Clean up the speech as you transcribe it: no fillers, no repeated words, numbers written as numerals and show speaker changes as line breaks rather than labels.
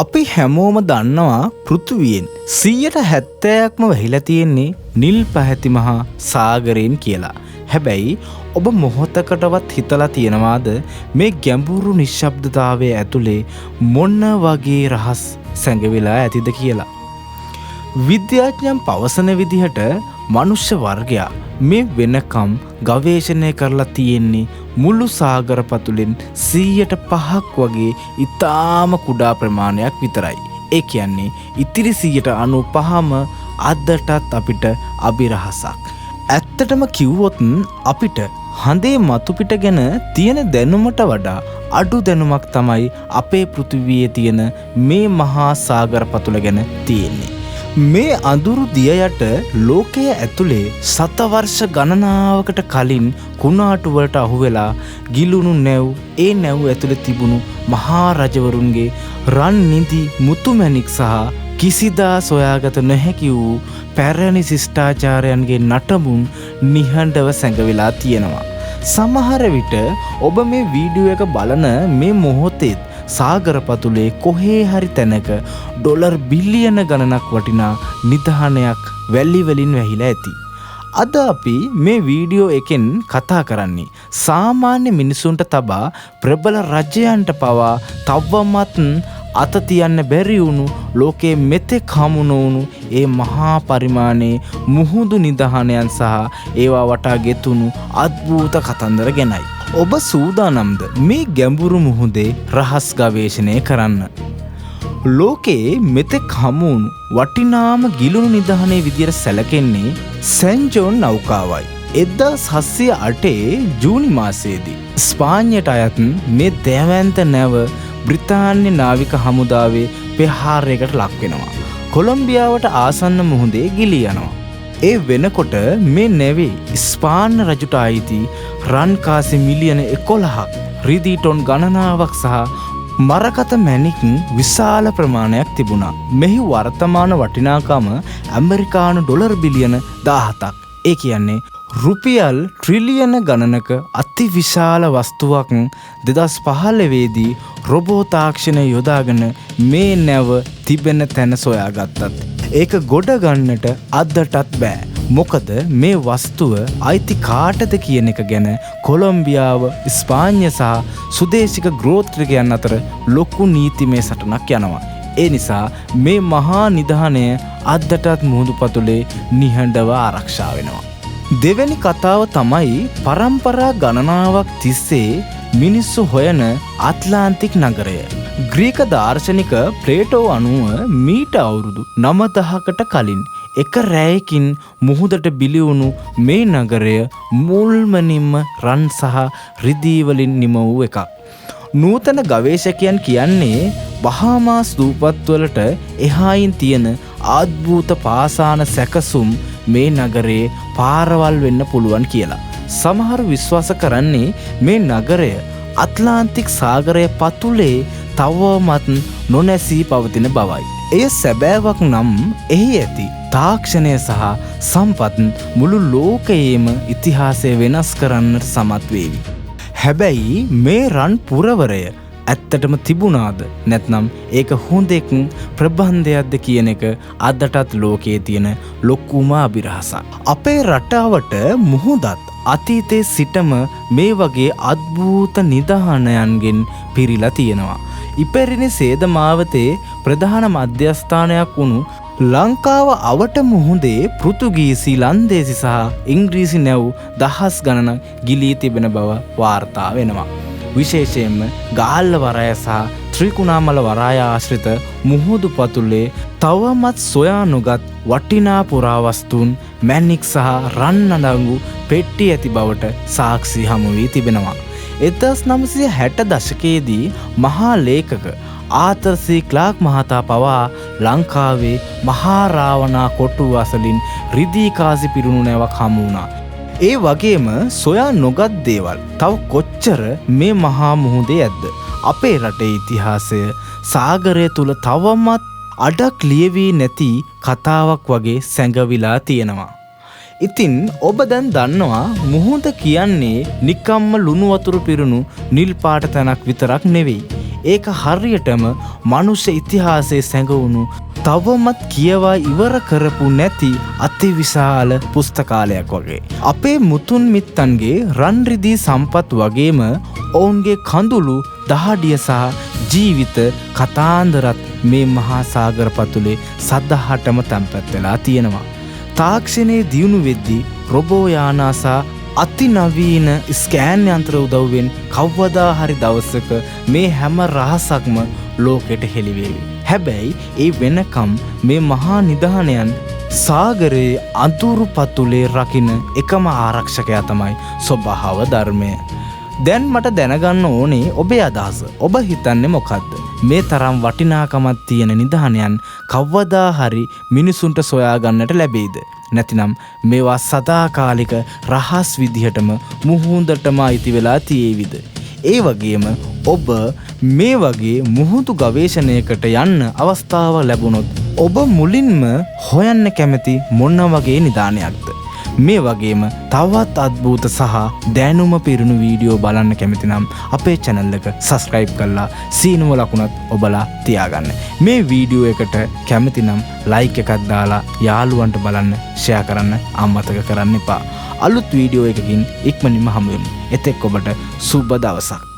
අපි හැමෝම දන්නවා පෘථුවියෙන් 70%ක්ම වැහිලා තියෙන්නේ නිල් පැහැති මහා සාගරයෙන් කියලා. හැබැයි ඔබ මොහොතකටවත් හිතලා තියෙනවාද මේ ගැඹුරු නිශ්ශබ්දතාවයේ ඇතුලේ මොන වගේ රහස් සැඟවිලා ඇතිද කියලා? විද්‍යාඥයන් පවසන විදිහට මනුෂ්‍ය වර්ගයා මේ වෙනකම් ගවේෂණය කරලා තියෙන්නේ මුළු සාගර පතුලෙන් 100%ක් වගේ ඉතාම කුඩා ප්‍රමාණයක් විතරයි. ඒ කියන්නේ ඉතිරි 95%ම අදටත් අපිට අභිරහසක්. ඇත්තටම කිව්වොත් අපිට හඳේ මතු පිට ගැන තියෙන දැනුමට වඩා අඩු දැනුමක් තමයි අපේ පෘථිවියේ තියෙන මේ මහා සාගර පතුල ගැන තියෙන්නේ. මේ අඳුරු දිය යට ලෝකයේ ඇතුලේ සතවර්ෂ ගණනාවකට කලින් කුණාටු වලට අහු වෙලා ගිලුණු නැව් ඒ නැව් ඇතුලේ තිබුණු මහා රජවරුන්ගේ රන් නිදි මුතුමැණික් සහ කිසිදා සොයාගත නොහැකි වූ පැරණි ශිෂ්ටාචාරයන්ගේ නටමුන් නිහඬව සැඟවිලා තියෙනවා. සමහර විට ඔබ මේ වීඩියෝ එක බලන මේ මොහොතේ සාගර පතුලේ කොහේ හරි තැනක ඩොලර් බිලියන ගණනක් වටිනා නිධානයක් වැලි වලින් වැහිලා ඇති. අද අපි මේ වීඩියෝ එකෙන් කතා කරන්නේ සාමාන්‍ය මිනිසුන්ට තබා ප්‍රබල රජයන්ට පවා තවමත් අත තියන්න බැරි වුණු ලෝකයේ මෙතෙක් හමු නොවුණු ඒ මහා පරිමාණයේ මුහුදු නිධානයන් සහ ඒවා වටා ගෙතුණු අද්භූත කතන්දර ගැනයි. ඔබ සූදානම්ද මේ ගැඹුරු මුහුදේ රහස් ගවේෂණය කරන්න? ලෝකයේ මෙතෙක් හමුවුණු වටිනාම ගිලුණු නිධානයේ විදියට සැලකෙන්නේ සැන් ජෝන් නෞකාවයි. 1708 ජූනි මාසයේදී ස්පාඤ්ඤයට අයත් මේ දැවැන්ත නැව බ්‍රිතාන්‍ය නාවික හමුදාවේ ප්‍රහාරයකට ලක් වෙනවා. කොලොම්බියාවට ආසන්න මුහුදේ ගිලී යනවා. ඒ වෙනකොට මේ නැවේ ස්පාන්න රජුට අයිති රන්කාසි මිලියන 11ක් රිදී ටොන් ගණනාවක් සහ මරකත මැණික් විශාල ප්‍රමාණයක් තිබුණා. මෙහි වර්තමාන වටිනාකම ඇමරිකානු ඩොලර් බිලියන 17ක්. ඒ කියන්නේ රුපියල් ට්‍රිලියන ගණනක අති විශාල වස්තුවක් 2015 දී රොබෝ තාක්ෂණය යොදාගෙන මේ නැව තිබෙන තැන සොයාගත්තත් ඒක ගොඩ ගන්නට අදටත් බෑ. මොකද මේ වස්තුව අයිති කාටද කියන එක ගැන කොලොම්බියාව, ස්පාඤ්ඤ සහ සුදේශික ගෝත්‍රිකයන් අතර ලොකු නීතිමය සටනක් යනවා. ඒ නිසා මේ මහා නිධානය අදටත් මුහුදු පතුලේ නිහඬව ආරක්ෂා වෙනවා. දෙවැනි කතාව තමයි පරම්පරා ගණනාවක් තිස්සේ මිනිස්සු හොයන ඇට්ලාන්ටික් නගරය. ග්‍රීක දාර්ශනික ප්ලේටෝ අනුව මීට අවුරුදු 9000කට කලින් එක රැයකින් මුහුදට බිලි වුණු මේ නගරය මුල්මනින්ම රන් සහ රිදී වලින් නිම වූ එකක්. නූතන ගවේෂකයන් කියන්නේ බහාමාස් දූපත්වලට එහායින් තියෙන අද්භූත පාසාන සැකසුම් මේ නගරේ පාරවල් වෙන්න පුළුවන් කියලා. සමහර විශ්වාස කරන්නේ මේ නගරය ඇට්ලාන්ටික් සාගරය පතුලේ තවමත් නොනැසී පවතින බවයි. එය සැබෑවක් නම් එහි ඇති තාක්ෂණය සහ සම්පත් මුළු ලෝකයේම ඉතිහාසය වෙනස් කරන්නට සමත් වේවි. හැබැයි මේ රන් පුරවරය ඇත්තටම තිබුණාද නැත්නම් ඒක හොඳෙක් ප්‍රබන්ධයක්ද කියන එක අදටත් ලෝකයේ තියෙන ලොකුම අභිරහසක්. අපේ රටාවට මුහුදත් අතීතයේ සිටම මේ වගේ අද්භූත නිධානයන්ගෙන් පිරීලා තියෙනවා. ඉපැරණි සේද මාවතේ ප්‍රධාන මධ්‍යස්ථානයක් වුණු ලංකාව අවට මුහුදේ පෘතුගීසි, ලන්දේසි සහ ඉංග්‍රීසි නැව් දහස් ගණනක් ගිලී තිබෙන බව වාර්තා වෙනවා. විශේෂයෙන්ම ගාල්ල වරාය සහ ත්‍රිකුණාමල වරාය ආශ්‍රිත මුහුදු පතුලේ තවමත් සොයා නොගත් වටිනා පුරාවස්තුන් මැණික් සහ රන් අඩංගු පෙට්ටි ඇති බවට සාක්ෂි හමු වී තිබෙනවා. 1960 දශකයේදී මහා ලේඛක ආතර් සී ක්ලාක් මහතා පවා ලංකාවේ මහා රාවණා කොටුව අසලින් රිදී කාසි පිරුණු නැවක් හමු වුණා. ඒ වගේම සොයා නොගත් දේවල් තව කොච්චර මේ මහා මුහුදේ ඇද්ද? අපේ රටේ ඉතිහාසය සාගරය තුල තවමත් අඩක් ලියවී නැති කතාවක් වගේ සැඟවිලා තියෙනවා. ඉතින් ඔබ දැන් දන්නවා මුහුද කියන්නේ නිකම්ම ලුණු වතුර පිරුණු නිල් පාට තැනක් විතරක් නෙවෙයි. ඒක හරියටම මනුෂ්‍ය ඉතිහාසයේ සැඟවුණු තවමත් කියවා ඉවර කරපු නැති අතිවිශාල පුස්තකාලයක් වගේ. අපේ මුතුන් මිත්තන්ගේ රන් රිදී සම්පත් වගේම ඔවුන්ගේ කඳුළු දහඩිය සහ ජීවිත කතාන්දරත් මේ මහා සාගර පතුලේ සදහටම තැන්පත් වෙලා තියෙනවා. තාක්ෂණයේ දියුණු වෙද්දී රොබෝ යානා සහ අතිනවීන ස්කෑන් යන්ත්‍ර උදව්වෙන් කවදා හරි දවසක මේ හැම රහසක්ම ලෝකෙට හෙළිවේවි. හැබැයි ඒ වෙනකම් මේ මහා නිධානයන් සාගරයේ අඳුරු පතුලේ රකින්න එකම ආරක්ෂකයා තමයි ස්වභාව ධර්මය. දැන් මට දැනගන්න ඕනේ ඔබේ අදහස. ඔබ හිතන්නේ මොකද්ද? මේ තරම් වටිනාකමක් තියෙන නිධානයන් කවදා හරි මිනිසුන්ට සොයා ගන්නට ලැබෙයිද? නැතිනම් මේවා සදාකාලික රහස් විදිහටම මුහුදටම අයිති වෙලා තියෙවිද? ඒ වගේම ඔබ මේ වගේ මුහුදු ගවේෂණයකට යන්න අවස්ථාව ලැබුණොත් ඔබ මුලින්ම හොයන්න කැමති මොන වගේ නිධානයක්ද? මේ වගේම තවත් අద్භූත සහ දැනුම පිරුණු වීඩියෝ බලන්න කැමති නම් අපේ channel එක subscribe කරලා සීනුව ලකුණත් ඔබලා තියාගන්න. මේ වීඩියෝ එකට කැමති නම් like එකක් දාලා යාළුවන්ට බලන්න share කරන්න අමතක කරන්න එපා. අලුත් වීඩියෝ එකකින් ඉක්මනින්ම හමු වෙමු. එතෙක් ඔබට සුබ දවසක්.